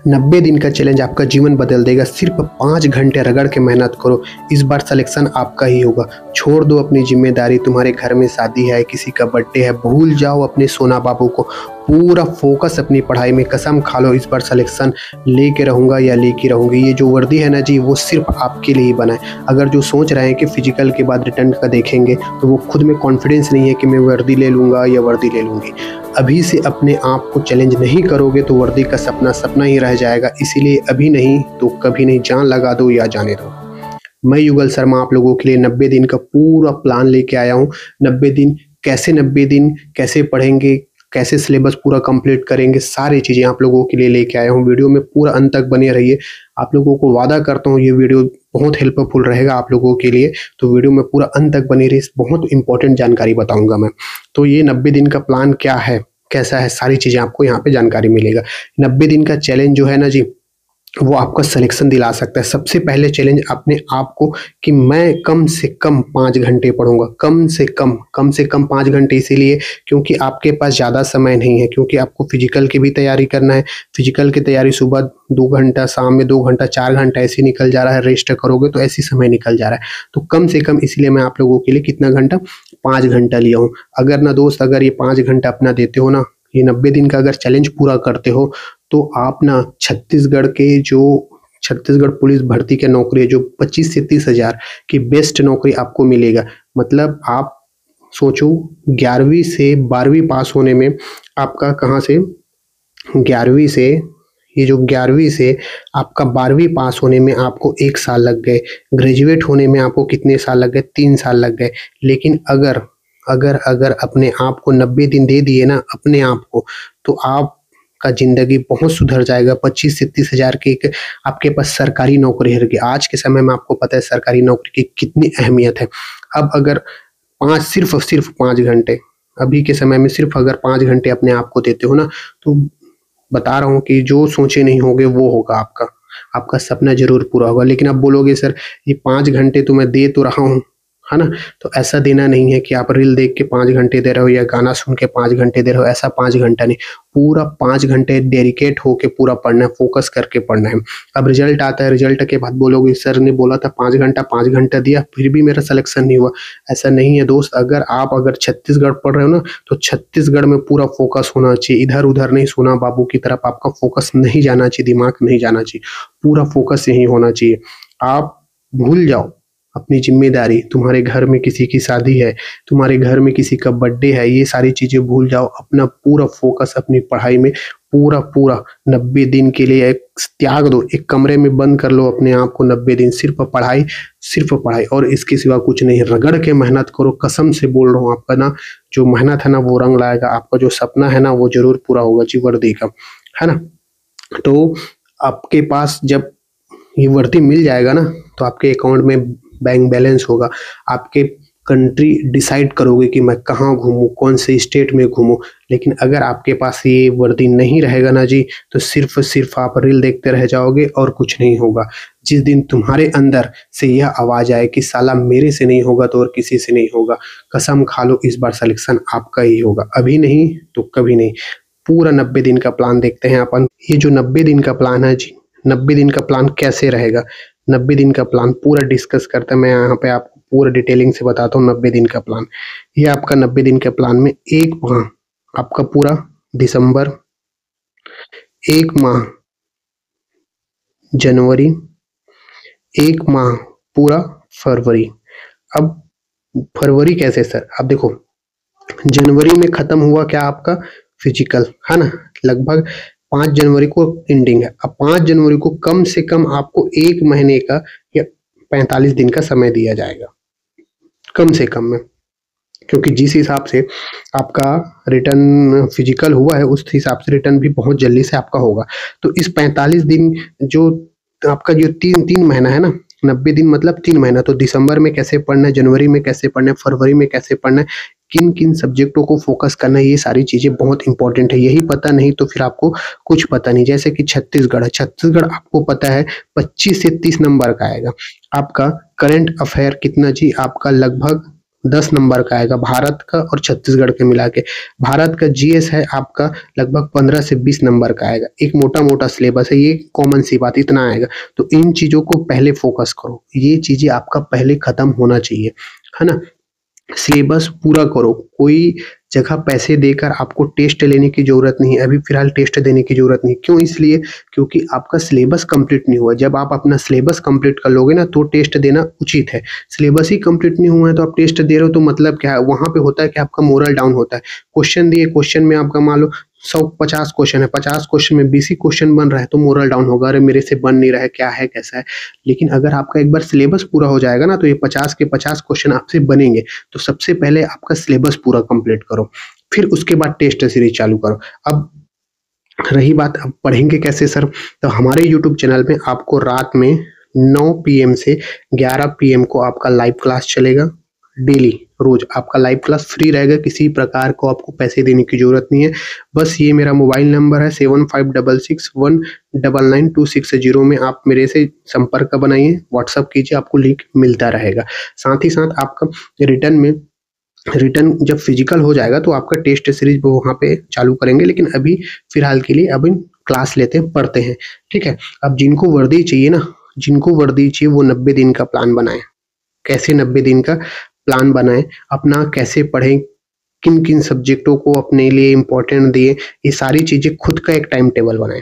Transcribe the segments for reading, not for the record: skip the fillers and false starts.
90 दिन का चैलेंज आपका जीवन बदल देगा। सिर्फ 5 घंटे रगड़ के मेहनत करो, इस बार सिलेक्शन आपका ही होगा। छोड़ दो अपनी जिम्मेदारी, तुम्हारे घर में शादी है, किसी का बर्थडे है, भूल जाओ अपने सोना बाबू को। पूरा फोकस अपनी पढ़ाई में, कसम खा लो इस बार सिलेक्शन लेके रहूँगा या लेके रहूँगी। ये जो वर्दी है ना जी, वो सिर्फ आपके लिए ही बना है। अगर जो सोच रहे हैं कि फिजिकल के बाद रिटर्न का देखेंगे, तो वो खुद में कॉन्फिडेंस नहीं है कि मैं वर्दी ले लूँगा या वर्दी ले लूँगी। अभी से अपने आप को चैलेंज नहीं करोगे तो वर्दी का सपना सपना ही रह जाएगा। इसीलिए अभी नहीं तो कभी नहीं, जान लगा दो या जाने दो। मैं युगल शर्मा आप लोगों के लिए 90 दिन का पूरा प्लान लेके आया हूँ। 90 दिन कैसे, 90 दिन कैसे पढ़ेंगे, कैसे सिलेबस पूरा कंप्लीट करेंगे, सारी चीज़ें आप लोगों के लिए लेके आया हूँ। वीडियो में पूरा अंत तक बने रहिए। आप लोगों को वादा करता हूँ ये वीडियो बहुत हेल्पफुल रहेगा आप लोगों के लिए। तो वीडियो में पूरा अंत तक बने रहिए, बहुत इंपॉर्टेंट जानकारी बताऊँगा मैं। तो ये 90 दिन का प्लान क्या है, कैसा है, सारी चीज़ें आपको यहाँ पे जानकारी मिलेगा। 90 दिन का चैलेंज जो है ना जी, वो आपका सिलेक्शन दिला सकता है। सबसे पहले चैलेंज अपने आप को कि मैं कम से कम 5 घंटे पढ़ूंगा। कम से कम 5 घंटे, इसीलिए क्योंकि आपके पास ज़्यादा समय नहीं है, क्योंकि आपको फिजिकल की भी तैयारी करना है। फिजिकल की तैयारी सुबह 2 घंटा, शाम में 2 घंटा, 4 घंटा ऐसे निकल जा रहा है। रेस्ट करोगे तो ऐसी समय निकल जा रहा है। तो कम से कम इसलिए मैं आप लोगों के लिए कितना घंटा, 5 घंटा लिया हूँ। अगर ना दोस्त, अगर ये 5 घंटा अपना देते हो ना, ये 90 दिन का अगर चैलेंज पूरा करते हो, तो आप ना छत्तीसगढ़ के जो छत्तीसगढ़ पुलिस भर्ती के नौकरी है, जो 25 से 30 हज़ार की बेस्ट नौकरी आपको मिलेगा। मतलब आप सोचो, 11वीं से 12वीं पास होने में आपका कहाँ से 11वीं से, ये जो 11वीं से आपका 12वीं पास होने में आपको 1 साल लग गए। ग्रेजुएट होने में आपको कितने साल लग गए? 3 साल लग गए। लेकिन अगर अगर अगर अपने आप को 90 दिन दे दिए ना अपने आप को, तो आप का जिंदगी बहुत सुधर जाएगा। 25 से 30 हज़ार की एक आपके पास सरकारी नौकरी है। आज के समय में आपको पता है सरकारी नौकरी की कितनी अहमियत है। अब अगर सिर्फ 5 घंटे, अभी के समय में सिर्फ अगर 5 घंटे अपने आप को देते हो ना, तो बता रहा हूँ कि जो सोचे नहीं होगे वो होगा आपका। आपका सपना जरूर पूरा होगा। लेकिन आप बोलोगे सर ये 5 घंटे तो मैं दे तो रहा हूँ, है ना, तो ऐसा देना नहीं है कि आप रील देख के 5 घंटे दे रहे हो या गाना सुन के 5 घंटे दे रहे हो। ऐसा 5 घंटा नहीं, पूरा 5 घंटे डेडिकेट होके पूरा पढ़ना है, फोकस करके पढ़ना है। अब रिजल्ट आता है, रिजल्ट के बाद बोलोगे सर ने बोला था 5 घंटा दिया, फिर भी मेरा सिलेक्शन नहीं हुआ। ऐसा नहीं है दोस्त। अगर छत्तीसगढ़ पढ़ रहे हो ना, तो छत्तीसगढ़ में पूरा फोकस होना चाहिए। इधर उधर नहीं, सोना बाबू की तरफ आपका फोकस नहीं जाना चाहिए, दिमाग नहीं जाना चाहिए। पूरा फोकस यही होना चाहिए। आप भूल जाओ अपनी जिम्मेदारी, तुम्हारे घर में किसी की शादी है, तुम्हारे घर में किसी का बर्थडे है, ये सारी चीजें भूल जाओ। अपना पूरा फोकस अपनी पढ़ाई में पूरा 90 दिन के लिए एक त्याग दो। एक कमरे में बंद कर लो अपने आप को 90 दिन, सिर्फ पढ़ाई और इसके सिवा कुछ नहीं। रगड़ के मेहनत करो, कसम से बोल रहा हूँ। आपका ना जो मेहनत है ना वो रंग लाएगा। आपका जो सपना है ना वो जरूर पूरा होगा जी, वर्दी का, है ना। तो आपके पास जब ये वर्दी मिल जाएगा ना, तो आपके अकाउंट में बैंक बैलेंस होगा। आपके कंट्री डिसाइड करोगे कि मैं कहाँ घूमूं, कौन से स्टेट में घूमूं। लेकिन अगर आपके पास ये वर्दी नहीं रहेगा ना जी, तो सिर्फ आप रील देखते रह जाओगे और कुछ नहीं होगा। जिस दिन तुम्हारे अंदर से यह आवाज आए कि साला मेरे से नहीं होगा तो और किसी से नहीं होगा, कसम खा लो इस बार सिलेक्शन आपका ही होगा। अभी नहीं तो कभी नहीं। पूरा 90 दिन का प्लान देखते हैं अपन। ये जो 90 दिन का प्लान है जी, 90 दिन का प्लान कैसे रहेगा, 90 दिन का प्लान पूरा डिस्कस करते हैं। मैं यहाँ पे आपको पूरा डिटेलिंग से बताता हूँ 90 दिन का प्लान। ये आपका 90 दिन के प्लान में 1 माह आपका पूरा दिसंबर, 1 माह जनवरी, 1 माह पूरा फरवरी। अब फरवरी कैसे सर? अब देखो, जनवरी में खत्म हुआ क्या आपका फिजिकल, है ना, लगभग 5 जनवरी को एंडिंग है। अब 5 जनवरी को कम से कम आपको 1 महीने का या 45 दिन का समय दिया जाएगा, कम से कम में। क्योंकि जिस हिसाब से आपका रिटर्न फिजिकल हुआ है, उस हिसाब से रिटर्न भी बहुत जल्दी से आपका होगा। तो इस 45 दिन जो आपका जो तीन महीना है ना, 90 दिन मतलब 3 महीना। तो दिसंबर में कैसे पढ़ना है, जनवरी में कैसे पढ़ना है, फरवरी में कैसे पढ़ना है, किन किन सब्जेक्टों को फोकस करना है, ये सारी चीजें बहुत इंपॉर्टेंट है। यही पता नहीं तो फिर आपको कुछ पता नहीं। जैसे कि छत्तीसगढ़ है, छत्तीसगढ़ आपको पता है 25 से 30 नंबर का आएगा। आपका करंट अफेयर कितना जी, आपका लगभग 10 नंबर का आएगा भारत का और छत्तीसगढ़ के मिला के। भारत का जीएस है आपका लगभग 15 से 20 नंबर का आएगा। एक मोटा मोटा सिलेबस है, ये कॉमन सी बात, इतना आएगा। तो इन चीज़ों को पहले फोकस करो, ये चीज़ें आपका पहले खत्म होना चाहिए, है ना। सिलेबस पूरा करो, कोई जगह पैसे देकर आपको टेस्ट लेने की ज़रूरत नहीं है, अभी फ़िलहाल टेस्ट देने की ज़रूरत नहीं। क्यों? इसलिए क्योंकि आपका सिलेबस कंप्लीट नहीं हुआ। जब आप अपना सिलेबस कंप्लीट कर लोगे ना तो टेस्ट देना उचित है। सिलेबस ही कंप्लीट नहीं हुआ है तो आप टेस्ट दे रहे हो तो मतलब क्या है? वहाँ पे होता है कि आपका मोरल डाउन होता है। क्वेश्चन दिए, क्वेश्चन में आपका मान लो 150 क्वेश्चन है, 50 क्वेश्चन में 20 ही क्वेश्चन बन रहा है तो मोरल डाउन होगा, अरे मेरे से बन नहीं रहा है, क्या है, कैसा है। लेकिन अगर आपका एक बार सिलेबस पूरा हो जाएगा ना तो ये 50 के 50 क्वेश्चन आपसे बनेंगे। तो सबसे पहले आपका सिलेबस पूरा कंप्लीट करो, फिर उसके बाद टेस्ट सीरीज चालू करो। अब रही बात अब पढ़ेंगे कैसे सर, तो हमारे यूट्यूब चैनल में आपको रात में 9 पीएम से 11 पीएम को आपका लाइव क्लास चलेगा। डेली रोज आपका लाइव क्लास फ्री रहेगा, किसी प्रकार को आपको पैसे देने की जरूरत नहीं है। बस ये मेरा मोबाइल नंबर है 7566199260 में आप मेरे से संपर्क बनाइए, व्हाट्सअप कीजिए, आपको लिंक मिलता रहेगा। साथ ही साथ आपका रिटर्न जब फिजिकल हो जाएगा तो आपका टेस्ट सीरीज वो वहाँ पे चालू करेंगे, लेकिन अभी फिलहाल के लिए अभी क्लास लेते हैं, पढ़ते हैं, ठीक है। अब जिनको वर्दी चाहिए ना, जिनको वर्दी चाहिए वो 90 दिन का प्लान बनाएं। कैसे 90 दिन का प्लान बनाएं, अपना कैसे पढ़ें, किन किन सब्जेक्टों को अपने लिए इम्पोर्टेंट दिए, ये सारी चीज़ें खुद का एक टाइम टेबल बनाएं।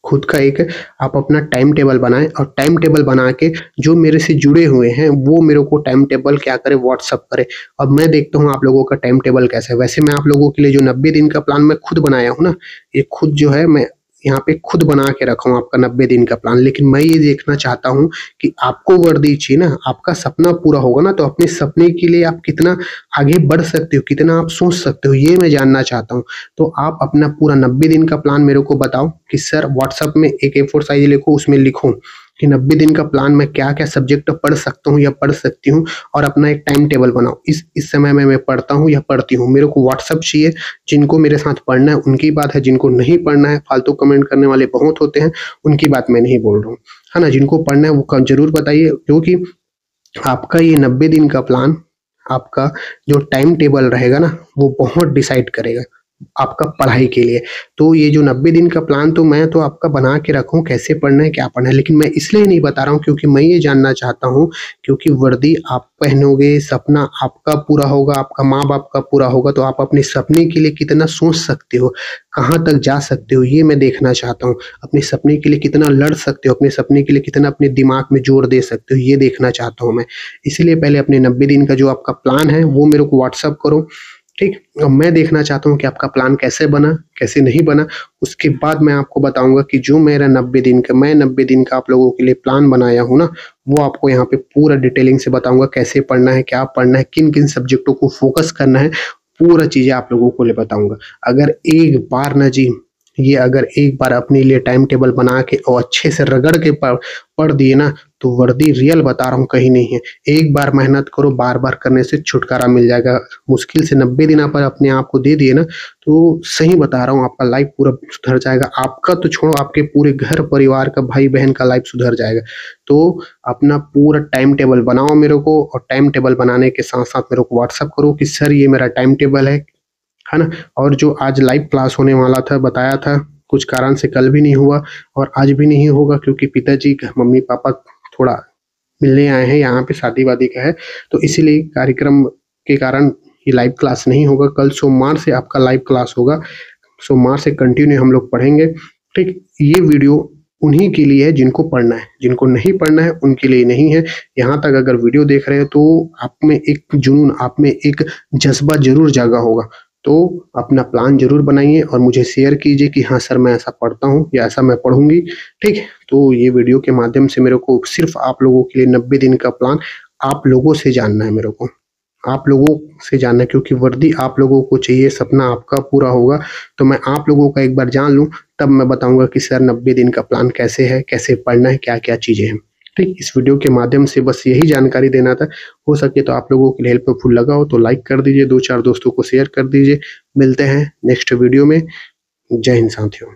खुद का एक आप अपना टाइम टेबल बनाएं और टाइम टेबल बना के जो मेरे से जुड़े हुए हैं वो मेरे को टाइम टेबल क्या करे, व्हाट्सअप करे। अब मैं देखता हूँ आप लोगों का टाइम टेबल कैसा है। वैसे मैं आप लोगों के लिए जो 90 दिन का प्लान मैं खुद बनाया हूँ ना, ये खुद जो है मैं यहाँ पे खुद बना के रखा हूँ आपका 90 दिन का प्लान। लेकिन मैं ये देखना चाहता हूँ कि आपको वर्दी चाहिए ना, आपका सपना पूरा होगा ना तो अपने सपने के लिए आप कितना आगे बढ़ सकते हो, कितना आप सोच सकते हो, ये मैं जानना चाहता हूँ। तो आप अपना पूरा 90 दिन का प्लान मेरे को बताओ कि सर व्हाट्सएप में एक A4 साइज लिखो, उसमें लिखो कि 90 दिन का प्लान में क्या क्या सब्जेक्ट पढ़ सकता हूँ या पढ़ सकती हूँ, और अपना एक टाइम टेबल बनाओ। इस समय में मैं पढ़ता हूँ या पढ़ती हूँ। मेरे को व्हाट्सएप चाहिए, जिनको मेरे साथ पढ़ना है उनकी बात है, जिनको नहीं पढ़ना है, फालतू कमेंट करने वाले बहुत होते हैं, उनकी बात मैं नहीं बोल रहा हूँ, है ना। जिनको पढ़ना है वो जरूर बताइए, क्योंकि आपका ये 90 दिन का प्लान, आपका जो टाइम टेबल रहेगा ना वो बहुत डिसाइड करेगा आपका पढ़ाई के लिए। तो ये जो 90 दिन का प्लान तो मैं तो आपका बना के रखूँ, कैसे पढ़ना है, क्या पढ़ना है, लेकिन मैं इसलिए नहीं बता रहा हूँ क्योंकि मैं ये जानना चाहता हूँ, क्योंकि वर्दी आप पहनोगे, सपना आपका पूरा होगा, आपका माँ बाप का पूरा होगा, तो आप अपने सपने के लिए कितना सोच सकते हो, कहाँ तक जा सकते हो, ये मैं देखना चाहता हूँ। अपने सपने के लिए कितना लड़ सकते हो, अपने सपने के लिए कितना अपने दिमाग में जोर दे सकते हो, ये देखना चाहता हूँ मैं। इसलिए पहले अपने 90 दिन का जो आपका प्लान है वो मेरे को व्हाट्सअप करो, ठीक। और मैं देखना चाहता हूँ कि आपका प्लान कैसे बना, कैसे नहीं बना। उसके बाद मैं आपको बताऊंगा कि जो मेरा 90 दिन का, मैं 90 दिन का आप लोगों के लिए प्लान बनाया हूँ ना, वो आपको यहाँ पे पूरा डिटेलिंग से बताऊंगा कैसे पढ़ना है, क्या पढ़ना है, किन किन सब्जेक्टों को फोकस करना है, पूरा चीजें आप लोगों को ले बताऊंगा। अगर एक बार ना जी, ये अगर एक बार अपने लिए टाइम टेबल बना के और अच्छे से रगड़ के पढ़ दिए ना तो वर्दी रियल बता रहा हूँ कहीं नहीं है। एक बार मेहनत करो, बार बार करने से छुटकारा मिल जाएगा। मुश्किल से 90 दिन पर अपने आप को दे दिए ना तो सही बता रहा हूँ आपका लाइफ पूरा सुधर जाएगा। आपका तो छोड़ो, आपके पूरे घर परिवार का, भाई बहन का लाइफ सुधर जाएगा। तो अपना पूरा टाइम टेबल बनाओ मेरे को, और टाइम टेबल बनाने के साथ साथ मेरे को व्हाट्सअप करो कि सर ये मेरा टाइम टेबल है ना। और जो आज लाइव क्लास होने वाला था, बताया था, कुछ कारण से कल भी नहीं हुआ और आज भी नहीं होगा क्योंकि पिताजी, मम्मी पापा थोड़ा मिलने आए हैं, यहाँ पे शादी वादी का है, तो इसीलिए कार्यक्रम के कारण ये लाइव क्लास नहीं होगा। कल सोमवार से आपका लाइव क्लास होगा, सोमवार से कंटिन्यू हम लोग पढ़ेंगे, ठीक। ये वीडियो उन्हीं के लिए है जिनको पढ़ना है, जिनको नहीं पढ़ना है उनके लिए नहीं है। यहाँ तक अगर वीडियो देख रहे हो तो आप में एक जुनून, आप में एक जज्बा जरूर जागा होगा। तो अपना प्लान जरूर बनाइए और मुझे शेयर कीजिए कि हाँ सर मैं ऐसा पढ़ता हूँ या ऐसा मैं पढ़ूंगी, ठीक है। तो ये वीडियो के माध्यम से मेरे को सिर्फ आप लोगों के लिए 90 दिन का प्लान आप लोगों से जानना है, मेरे को आप लोगों से जानना है, क्योंकि वर्दी आप लोगों को चाहिए, सपना आपका पूरा होगा। तो मैं आप लोगों का एक बार जान लूँ तब मैं बताऊंगा कि सर 90 दिन का प्लान कैसे है, कैसे पढ़ना है, क्या क्या चीजें हैं, ठीक। इस वीडियो के माध्यम से बस यही जानकारी देना था। हो सके तो आप लोगों के लिए हेल्पफुल लगा हो तो लाइक कर दीजिए, 2-4 दोस्तों को शेयर कर दीजिए। मिलते हैं नेक्स्ट वीडियो में। जय हिंद साथियों।